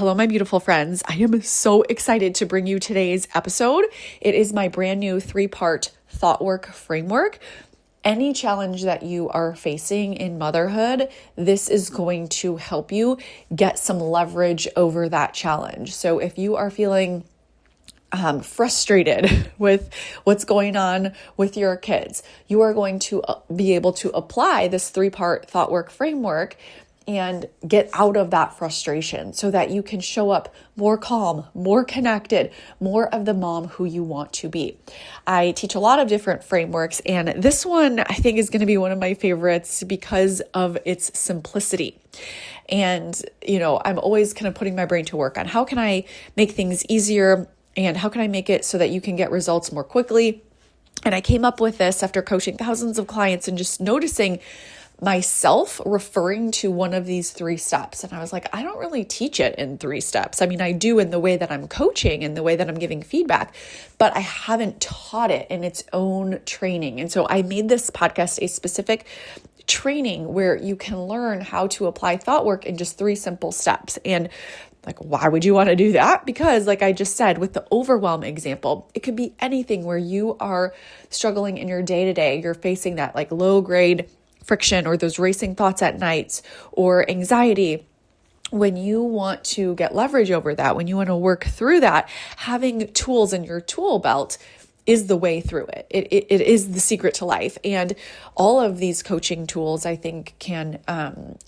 Hello, my beautiful friends. I am so excited to bring you today's episode. It is my brand new 3-part thought work framework. Any challenge that you are facing in motherhood, this is going to help you get some leverage over that challenge. So if you are feeling frustrated with what's going on with your kids, you are going to be able to apply this 3-part thought work framework and get out of that frustration so that you can show up more calm, more connected, more of the mom who you want to be. I teach a lot of different frameworks, and this one I think is going to be one of my favorites because of its simplicity. And, I'm always kind of putting my brain to work on how can I make things easier and how can I make it so that you can get results more quickly. And I came up with this after coaching thousands of clients and just noticing myself referring to one of these 3 steps. And I was like, I don't really teach it in 3 steps. I mean, I do in the way that I'm coaching and the way that I'm giving feedback, but I haven't taught it in its own training. And so I made this podcast a specific training where you can learn how to apply thought work in just 3 simple steps. And why would you want to do that? Because like I just said, with the overwhelm example, it could be anything where you are struggling in your day-to-day. You're facing that low grade friction or those racing thoughts at nights or anxiety. When you want to get leverage over that, when you want to work through that, having tools in your tool belt is the way through it. It is the secret to life. And all of these coaching tools, I think, can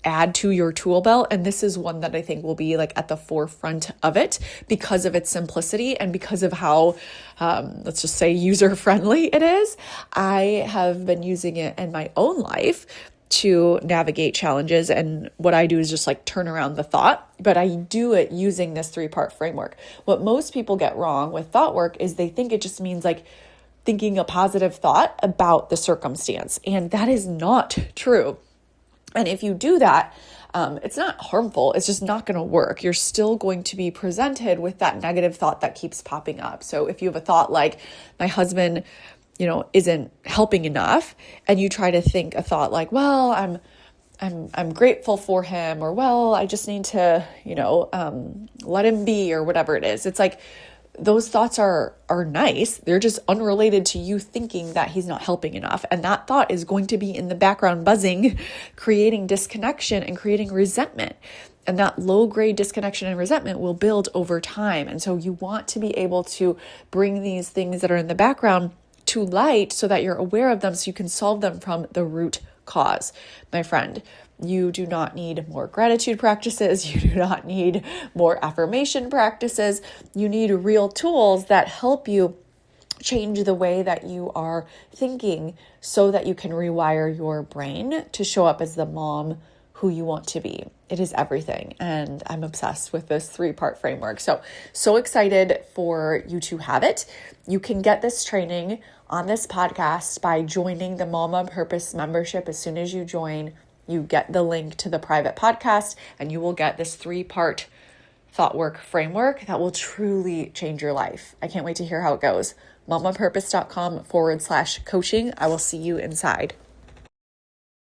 add to your tool belt. And this is one that I think will be at the forefront of it because of its simplicity and because of how, let's just say, user-friendly it is. I have been using it in my own life to navigate challenges. And what I do is just turn around the thought, but I do it using this 3-part framework. What most people get wrong with thought work is they think it just means thinking a positive thought about the circumstance. And that is not true. And if you do that, it's not harmful. It's just not going to work. You're still going to be presented with that negative thought that keeps popping up. So if you have a thought like, my husband isn't helping enough, and you try to think a thought like, well, I'm grateful for him, or well, I just need to, let him be, or whatever it is. It's those thoughts are nice. They're just unrelated to you thinking that he's not helping enough. And that thought is going to be in the background buzzing, creating disconnection and creating resentment. And that low-grade disconnection and resentment will build over time. And so you want to be able to bring these things that are in the background to light so that you're aware of them so you can solve them from the root cause. My friend, you do not need more gratitude practices. You do not need more affirmation practices. You need real tools that help you change the way that you are thinking so that you can rewire your brain to show up as the mom who you want to be. It is everything. And I'm obsessed with this 3-part framework. So excited for you to have it. You can get this training on this podcast by joining the Mom on Purpose membership. As soon as you join, you get the link to the private podcast and you will get this 3-part thought work framework that will truly change your life. I can't wait to hear how it goes. momonpurpose.com/coaching. I will see you inside.